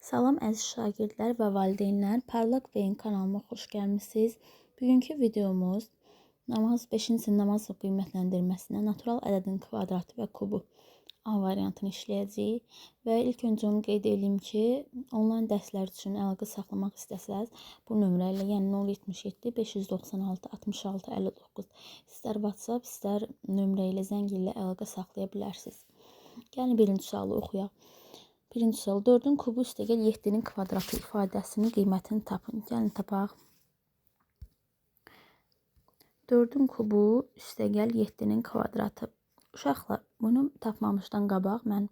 Salam əziz şagirdlər və valideynlər, Parlaq Beyin kanalıma xoş gəlmisiniz. Bugünkü videomuz namaz 5-ci sinif namaz qiymətləndirməsində natural ədədin kvadratı və kubu A variantını işləyəcəyik. Və ilk öncə onu qeyd edeyim ki, onlayn dərslər üçün əlaqə saxlamaq istəsəz, bu nömrə ilə, yəni 077 596 66 59 istər WhatsApp, istər nömrə ilə, zəng ilə əlaqə saxlaya bilərsiniz. Gəlin birinci sualı oxuyaq. Birinci sual, 4-ün kubu üstəgəl 7-nin kvadratı ifadəsinin qiymətini tapın. Gəlin tapaq. 4-ün kubu üstəgəl 7-nin kvadratı. Uşaqlar, bunu tapmamışdan qabaq mən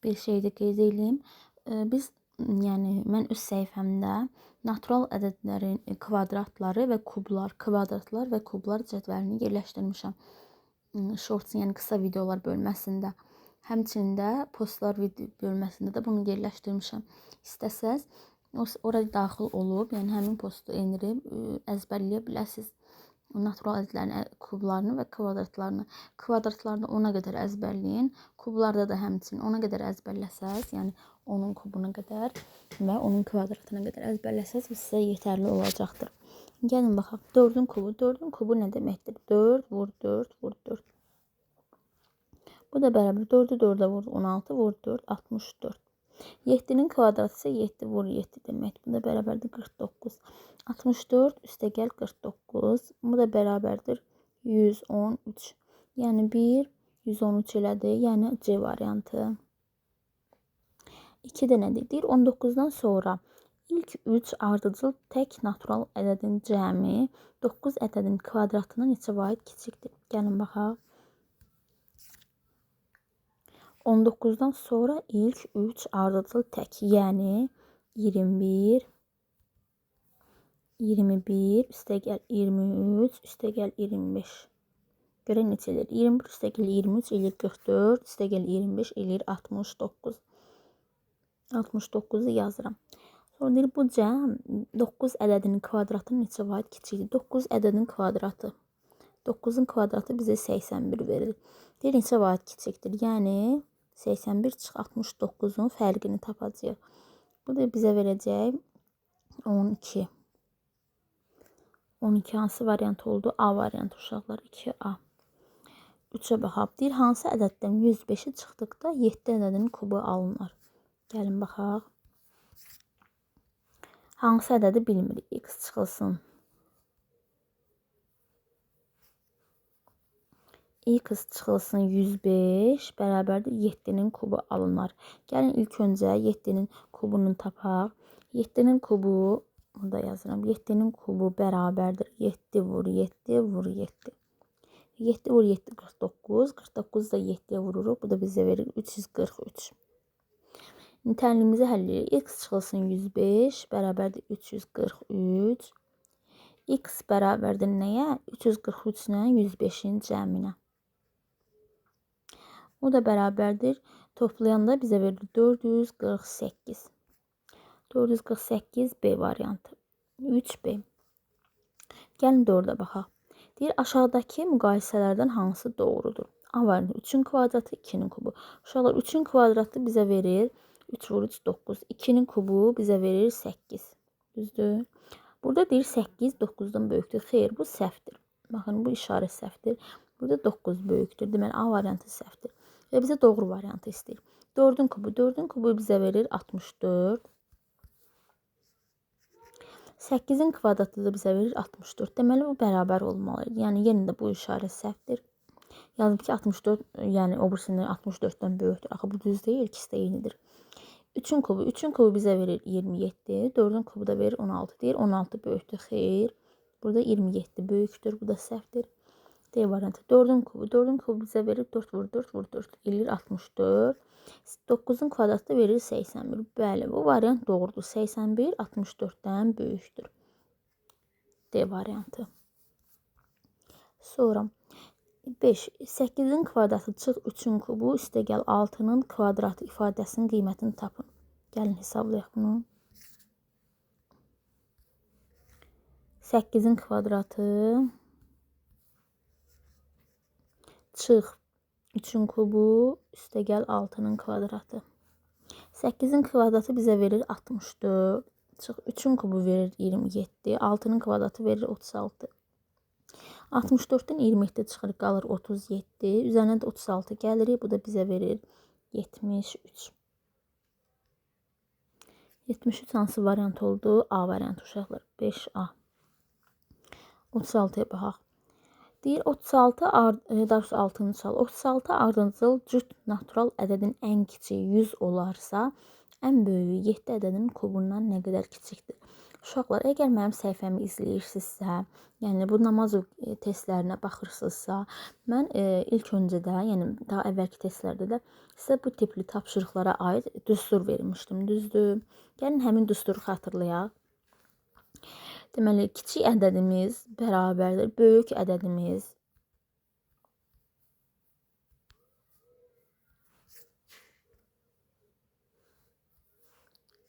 bir şey də qeyd edeyim. Mən öz səhifəmdə natural ədədlərin kvadratları və kublar, kvadratlar və kublar cədvəlini yerləşdirmişəm. Shorts, yəni qısa videolar bölməsində. Həmçinin də postlar bölməsində də bunu yerləşdirmişəm. İstəsəz oraya daxil olub, yəni həmin postu endirib əzbərləyə bilərsiniz. Natural ədədlərin kublarını və kvadratlarını. Kvadratlarını 10-a qədər əzbərləyin. Kublarda da həmçinin 10-a qədər əzbərləsəz, yəni 10-un kubuna qədər və 10-un kvadratına qədər əzbərləsəz, bu sizə yetərli olacaqdır. Gəlin baxaq. 4-ün kubu. 4-ün kubu nə deməkdir? 4 vur 4 vur 4. Bu da bərabər 4'ü 4'ə vur 16 vur 4 64. 7'nin kvadratı ise 7 vur 7 demek. Bu da bərabərdir 49. 64 üstəgəl 49. Bu da bərabərdir 113. Yəni 1 113 elədir. Yəni C variantı. 2 də nədir? Deyir 19'dan sonra ilk 3 ardıcıl tək natural ədədin cəmi 9 ədədin kvadratına neçə vaid kiçikdir? Gəlin baxaq. 19'dan sonra ilk 3 ardıcıl tək, yəni 21, 21, üstəgəl 23, üstəgəl 25. Görə neçə edir? 21 üstəgəl 23 eləyir 44, üstəgəl 25 eləyir 69. 69'u yazıram. Sonra deyir bu cəm 9 ədədinin kvadratı neçə vaid kiçikdir? 9 ədədinin kvadratı. 9'un kvadratı bizə 81 verir. Deyir neçə vaid kiçikdir? Yəni 81 çıx 69'un fərqini tapacağıq. Bu da bizə verəcək 12. 12 hansı variant oldu? A variantı uşaqlar. 2A. 3'ə baxaq. Deyir hansı ədəddən 105'i çıxdıqda 7 ədədinin kubu alınır. Gəlin baxaq. Hansı ədədi bilmirik. X çıxılsın. X çıxılsın 105 bərabərdir 7'nin kubu alınır. Gəlin ilk öncə 7'nin kubunu tapaq. 7'nin kubu, burada yazıram. 7'nin kubu bərabərdir 7 vur 7 vur 7. 7 vur 7 49. 49 da 7'yə vururuq. Bu da bizə verir 343. Tənliyimizi həll edirik. X çıxılsın 105 bərabərdir 343. X bərabərdir nəyə? 343 ilə 105'in cəminə. O da bərabərdir. Toplayanda bizə verir 448. 448 B variantı. 3B. Gəlin 4'ə baxaq. Deyir aşağıdakı müqayisələrdən hansı doğrudur? A variantı 3'ün kvadratı 2'nin kubu. Uşaqlar 3'ün kvadratı bizə verir 3 vur 3 9. 2'nin kubu bizə verir 8. Düzdür? Burada deyir 8 9'dan böyükdür. Xeyr, bu səhvdir. Baxın bu işarə səhvdir. Burada 9 böyükdür. Deməli A variantı səhvdir. Və bizə doğru variantı istəyir. 4'ün kubu. 4'ün kubu bizə verir 64. 8'in kvadratı da bizə verir 64. Deməli bu bərabər olmalıdır. Yəni yenə də bu işarə səhvdir. Yazdım ki 64, yəni o birisindən 64'dən böyükdür. Axı bu düz deyil, ikisi də eynidir. 3'ün kubu. 3'ün kubu bizə verir 27. 4'ün kubu da verir 16. Deyir 16 böyükdür. Xeyr. Burada 27 böyükdür. Bu da səhvdir. D variantı. 4'ün kubu. 4'ün kubu bizə verir 4 vur 4 vur 4. Eləyir 64. 9'un kvadratı verir 81. Bəli, bu variant doğrudur. 81 64'dən böyükdür. D variantı. Sonra 5. 8'in kvadratı çıx 3'ün kubu üstəgəl 6'nın kvadratı ifadəsinin qiymətini tapın. Gəlin hesablayaq bunu. 8'in kvadratı çıx 3'ün kubu üstəgəl 6'nın kvadratı. 8-in kvadratı bizə verir 64. Çıx 3-ün kubu verir 27. 6-nın kvadratı verir 36. 64-dən 27 çıxır, qalır 37. Üzərinə də 36 gəlirik. Bu da bizə verir 73. 73 hansı variant oldu? A variantı uşaqlar. 5A. 36-ya baxaq. Deyir 36 daha 6-nı sual. 36 ardıcıl cüt natural ədədin ən kiçiyi 100 olarsa, ən böyüyü 7 ədədinin kubundan nə qədər kiçikdir? Uşaqlar, əgər mənim səhifəmi izləyirsinizsə, yəni bu Namazov testlərinə baxırsınızsa, mən ilk öncədə, yəni daha əvvəlki testlərdə də sizə bu tipli tapşırıqlara aid düstur vermişdim, düzdür? Gəlin həmin düsturu xatırlayaq. Deməli, kiçik ədədimiz bərabərdir böyük ədədimiz.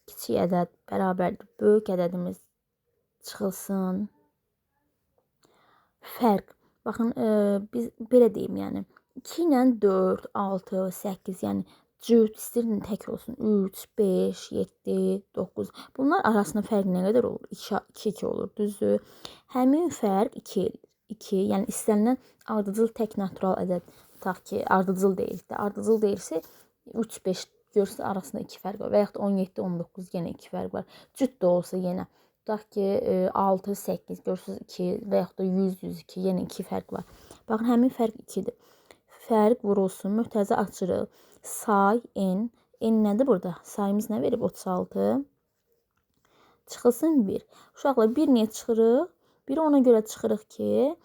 Kiçik ədəd bərabərdir böyük ədədimiz çıxılsın. Fərq. Baxın, biz belə deyim, yəni 2 ilə 4, 6, 8, yəni cüt istəyir tək olsun. 3, 5, 7, 9. Bunlar arasında fərq nə qədər olur? 2 olur, düzdür? Həmin fərq 2, yəni istənilən ardıcıl tək natural ədəd, tutaq ki, ardıcıl deyilsə, ardıcıl deyilsə 3, 5 görürsünüz arasında 2 fərq var və yaxud da 17, 19 yenə 2 fərq var. Cüt də olsa yenə tutaq ki, 6, 8 görürsünüz 2 və yaxud da 100, 102 yenə 2 fərq var. Baxın, həmin fərq 2-dir. Fərq vurulsun, mötərizə açırıq. Say n. N nədir burada? Sayımız nə verib? 36. Çıxılsın 1. Uşaqlar, 1 niyə çıxırıq? 1 ona görə çıxırıq ki,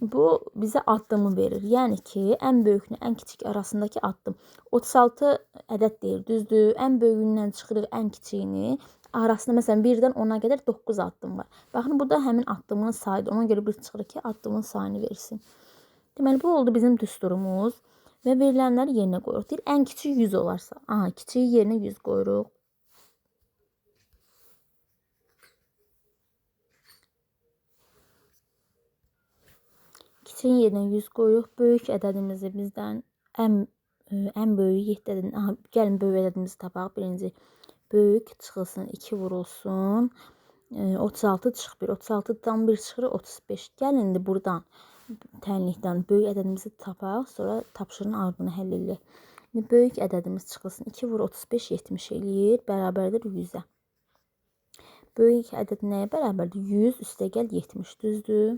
bu bizə addımı verir. Yəni ki, ən böyüklə ən kiçik arasındakı addım. 36 ədəd deyir, düzdür? Ən böyüyündən çıxırıq ən kiçiyini. Arasında məsələn 1-dən 10-a qədər 9 addım var. Baxın, burada həmin addımın sayıdır. Ona görə bir çıxırıq ki, addımın sayını versin. Deməli, bu oldu bizim düsturumuz və verilənləri yerinə qoyuruq. Deyir, ən kiçik 100 olarsa. Aha, kiçiyi yerinə 100 qoyuruq. Kiçiyin yerinə 100 qoyuruq. Böyük ədədimizi bizdən ən böyüyü 7 ədədin. Aha, gəlin böyük ədədimizi tapaq. Birinci böyük çıxılsın, 2 vurulsun. 36 çıx 1. 36-dan 1 çıxır 35. Gəlin indi buradan tənlikdən böyük ədədimizi tapaq, sonra tapşırığın ardını həll edək. İndi böyük ədədimiz çıxılsın. 2 vur 35 70 eləyir, bərabərdir 100-ə. Böyük ədəd nəyə bərabərdir? 100 üstə gəl 70, düzdür?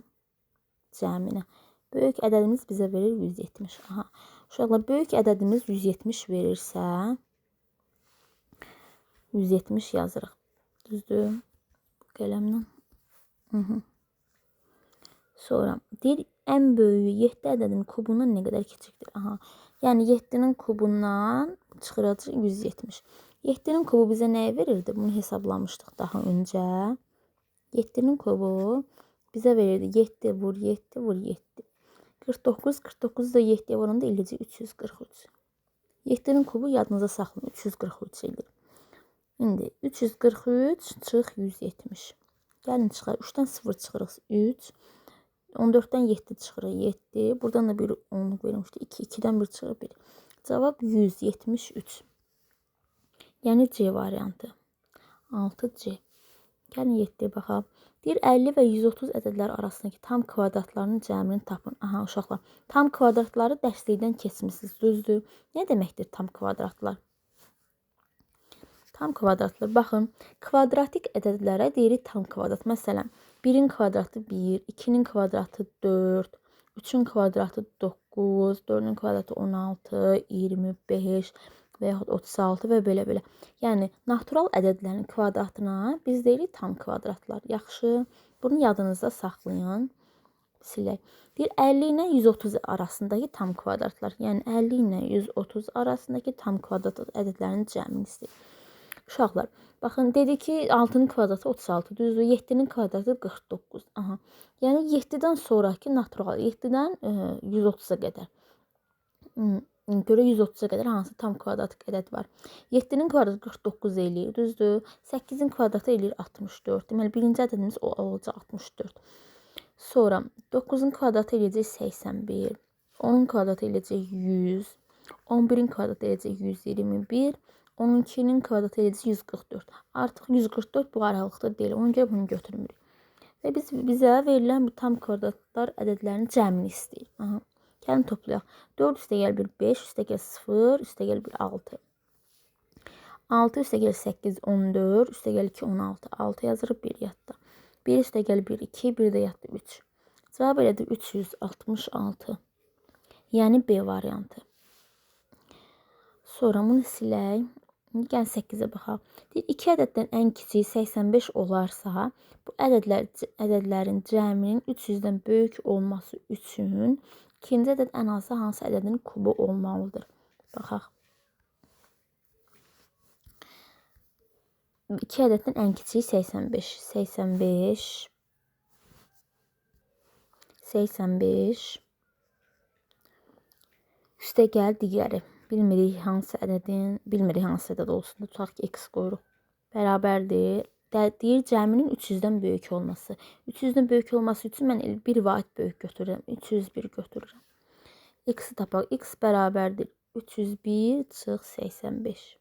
Cəminə. Böyük ədədimiz bizə verir 170. Aha. Uşaqlar, böyük ədədimiz 170 verirsə 170 yazırıq. Düzdür? Qələmlə. Sonra deyir, ən böyüyü 7 ədədinin kubundan nə qədər kiçikdir? Aha. Yəni 7-nin kubundan çıxıracaq 170. 7-nin kubu bizə nəyə verirdi? Bunu hesablamışdıq daha öncə. 7-nin kubu bizə verirdi 7 vur 7 vur 7. 49, 49 da 7-yə vuranda eləcək 343. 7-nin kubu yadınıza saxlayın, 343 edir. İndi 343 çıx 170. Gəlin çıxar. 3-dən 0 çıxırıq 3. 14-dən 7 çıxırıq 7. Buradan da bir 10'luq verilmişdi. 2. 2-dən 1 çıxır 1. Cavab 173. Yəni C variantı. 6C. Gəlin 7-yə baxaq. Deyir, 50 və 130 ədədlər arasındakı tam kvadratlarının cəmini tapın. Aha, uşaqlar. Tam kvadratları dərslikdən keçmişsiniz, düzdür? Nə deməkdir tam kvadratlar? Tam kvadratlar. Baxın, kvadratik ədədlərə deyirik tam kvadrat. Məsələn, 1-in kvadratı 1, 2-nin kvadratı 4, 3-ün kvadratı 9, 4-ün kvadratı 16, 25 və yaxud 36 və belə-belə. Yəni, natural ədədlərin kvadratına biz deyirik tam kvadratlar. Yaxşı, bunu yadınızda saxlayın. Silək. Deyir, 50 ilə 130 arasındakı tam kvadratlar. Yəni, 50 ilə 130 arasındakı tam kvadrat ədədlərinin cəmini istəyir. Uşaqlar, baxın, dedi ki, 6-nın kvadratı 36, düzdür, 7-nin kvadratı 49. Aha. Yəni, 7-dən sonraki natural, 7-dən 130-a qədər. Görə 130-a qədər hansı tam kvadratik ədəd var? 7-nin kvadratı 49 eləyir, düzdür. 8-in kvadratı eləyir 64. Deməli, birinci ədədimiz olacaq 64. Sonra 9-un kvadratı eləyəcək 81. 10-un kvadratı eləyəcək 100. 11-in kvadratı eləyəcək 121. 12'nin kvadrat edicisi 144. Artıq 144 bu aralıqda deyil. Ona görə bunu götürmürük. Və bizə verilən bu tam kvadratlar ədədlərinin cəmini istəyir. Aha. Gəlin toplayaq. 4 üstəgəl 1 5, üstəgəl 0, üstəgəl 1 6. 6 üstəgəl 8 14, üstəgəl 2 16. 6 yazırıq 1 yadda. 1 üstəgəl 1 2, 1 də yadda 3. Cavab elədir 366. Yəni B variantı. Sonra bunu silək. Gəlin 8-ə baxaq. Deyir, 2 ədəddən ən kiçiyi 85 olarsa, bu ədədlərin cəminin 300-dən böyük olması üçün ikinci ədəd ən azı hansı ədədin kubu olmalıdır? Baxaq. 2 ədəddən ən kiçiyi 85. 85 üstə gəl digəri. Bilmirik hansı ədəd olsun. Tutaq ki, x qoyuruq. Bərabərdir. Deyir cəminin 300-dən böyük olması. 300-dən böyük olması üçün mən bir vahid böyük götürürəm. 301 götürürəm. X-i tapaq. X bərabərdir 301 çıx 85.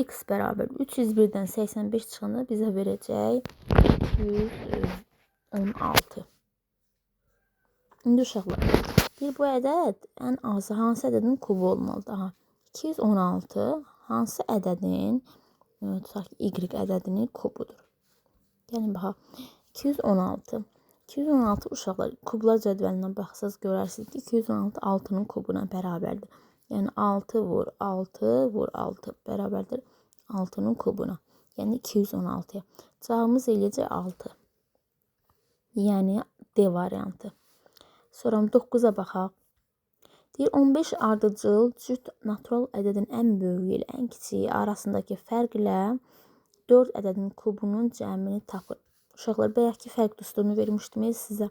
X bərabər 301-dən 85 çıxanda bizə verəcək 216. İndi uşaqlar. Deyir, bu ədəd ən azı hansı ədədin kubu olmalıdır? Aha, 216 hansı ədədin tutaq ki, y ədədinin kubudur? Gəlin baxaq. 216. 216 uşaqlar kublar cədvəlindən baxsaz görərsiniz ki, 216 6-nın kubuna bərabərdir. Yəni 6 vur 6 vur 6 bərabərdir 6-nın kubuna. Yəni 216-ya. Cavabımız eləyəcək 6. Yəni D variantı. Sonra 9-a baxaq. Deyir, 15 ardıcıl cüt natural ədədin ən böyüyü ilə ən kiçiyi arasındakı fərqlə 4 ədədin kubunun cəmini tapır. Uşaqlar, bəyəkki fərq düsturunu vermişdim sizə.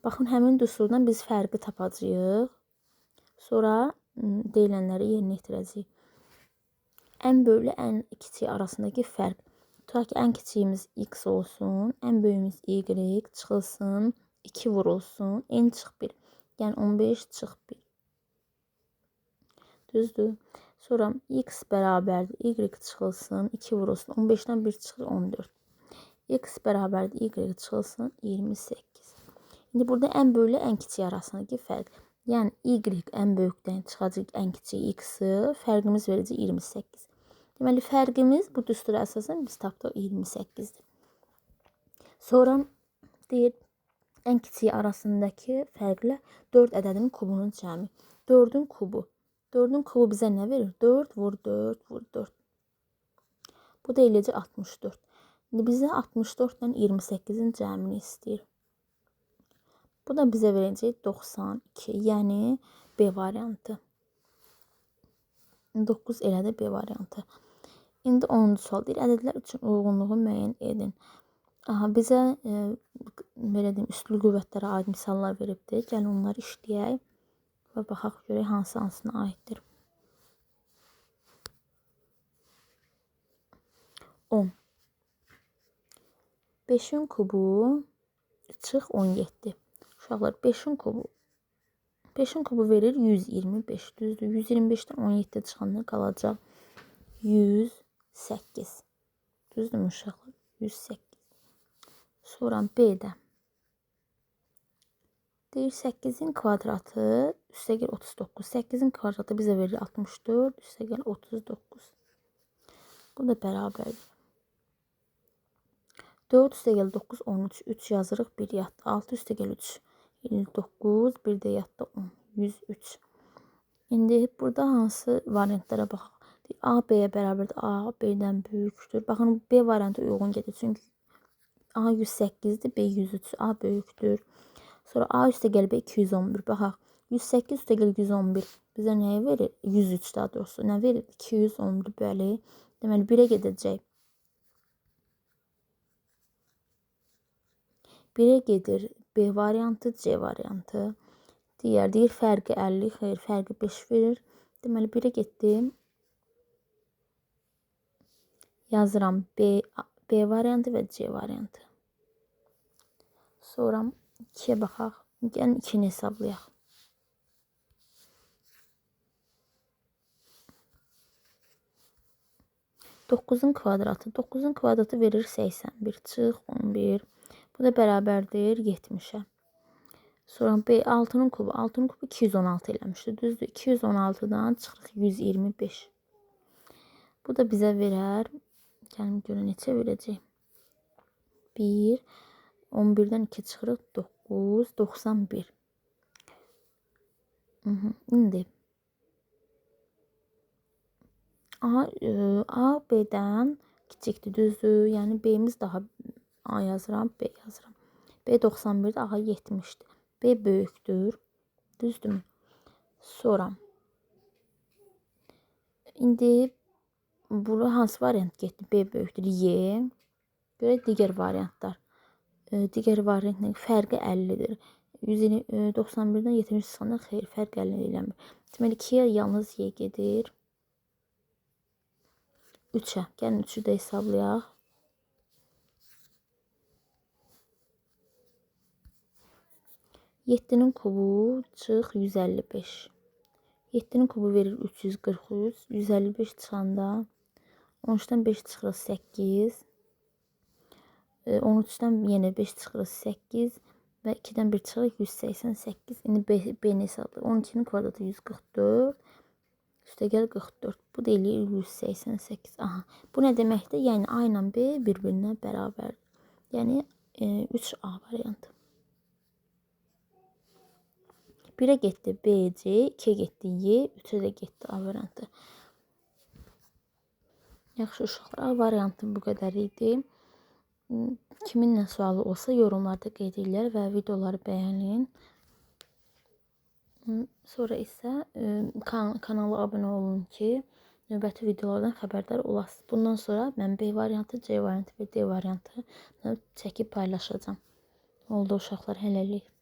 Baxın, həmin düsturdan biz fərqi tapacağıq. Sonra deyilənləri yerinə yetirəcəyik. Ən böyüklə ən kiçik arasındakı fərq. Tutaq ki, ən kiçiyimiz x olsun, ən böyüyümüz y çıxılsın, 2 vurulsun, n çıx 1. Yəni 15 çıx 1. Düzdür. Sonra x bərabərdir, y çıxılsın, 2 vurulsun, 15-dən 1 çıxır 14. X bərabərdir, y çıxılsın, 28. İndi burada ən böyüklə ən kiçik arasındakı fərq. Yəni y ən böyükdən çıxacaq ən kiçik x-i, fərqimiz verəcək 28. Deməli, fərqimiz bu düstura əsasən biz tapdıq 28-dir. Sonra deyir, ən kiçik arasındakı fərqlə 4 ədədinin kubunun cəmi. 4-ün kubu. 4-ün kubu bizə nə verir? 4 vur 4 vur 4. Bu da eləcə 64. İndi bizə 64 ilə 28-in cəmini istəyir. Bu da bizə verəcək 92. Yəni B variantı. 9 elə də B variantı. İndi 10-cu sual deyir, ədədlər üçün uyğunluğu müəyyən edin. Aha, bizə belə deyim, üslü qüvvətlərə aid misallar veribdir. Gəlin onları işləyək və baxaq görək hansına aiddir. 10. 5-in kubu çıx 17. Uşaqlar, 5-in kubu verir 125. Düzdür. 125-dən 17 çıxanda qalacaq 108. Düzdür uşaqlar? 108. Sonra B-də. Deyir, 8-in kvadratı üstəgəl 39. 8-in kvadratı bizə verir 64, üstəgəl 39. Bu da bərabərdir. 4 üstəgəl 9, 13. 3 yazırıq, 1 yadda. 6 üstəgəl 3, 59. 1 də yadda 10, 103. İndi burada hansı variantlara baxaq. A, B-yə bərabərdir. A, B-dən böyükdür. Baxın, B variantı uyğun gedir. Çünki A 108-dir, B 103. A böyükdür. Sonra A üstəgəl B 211. Baxaq, 108 üstəgəl 111 bizə nəyi verir? 103 daha doğrusu. Nə verir? 211, bəli. Deməli, 1-ə gedəcək. 1-ə gedir B variantı, C variantı. Deyir, fərqi 50, xeyr, fərqi 5 verir. Deməli, 1-ə getdim. Yazıram B variantı və C variantı. Sonra 2-yə baxaq. Gəlin 2-ni hesablayaq. 9'un kvadratı. 9'un kvadratı verir 81. Çıx 11. Bu da bərabərdir 70'ə. Sonra B 6'nın kubu. 6'nın kubu 216 eləmişdi. Düzdür. 216'dan çıxırıq 125. Bu da bizə verər. Gəlin görün neçə verəcək. 1. 11'dən 2 çıxırıq 9. 91. İndi A B'dən kiçikdir, düzdür. Yəni B'miz daha A yazıram, B yazıram. B 91'dir, A 70'dir. B böyükdür, düzdürmü? Sonra indi bura hansı variant getdi? B böyükdür, Y. Görə digər variantlar. Digər variantın fərqi 50'dir. 91'dən 70 çıxanda xeyr, fərq 50 eləmir. Deməli 2'yə yalnız Y gedir. 3'ə. Gəlin 3'ü də hesablayaq. 7'nin kubu çıx 155. 7'nin kubu verir 343. 155 çıxanda 13'dən 5 çıxırıq 8. 13'dən yenə 5 çıxırıq 8 və 2'dən 1 çıxırıq 188. İndi B-ni hesablayaq. 12'nin kvadratı 144. Üstəgəl 44. Bu da eləyir 188. Aha. Bu nə deməkdir? Yəni A ilə B bir-birinə bərabərdir. Yəni 3A variantı. 1'ə getdi B, C, 2'ə getdi Y, 3'ə də getdi A variantı. Yaxşı uşaqlar, A variantı bu qədər idi. Kiminlə sualı olsa yorumlarda qeyd edilər və videoları bəyənin. Sonra isə kanala abunə olun ki, növbəti videolardan xəbərdar olasınız. Bundan sonra mən B variantı, C variantı və D variantı çəkib paylaşacağım. Oldu uşaqlar, hələlik.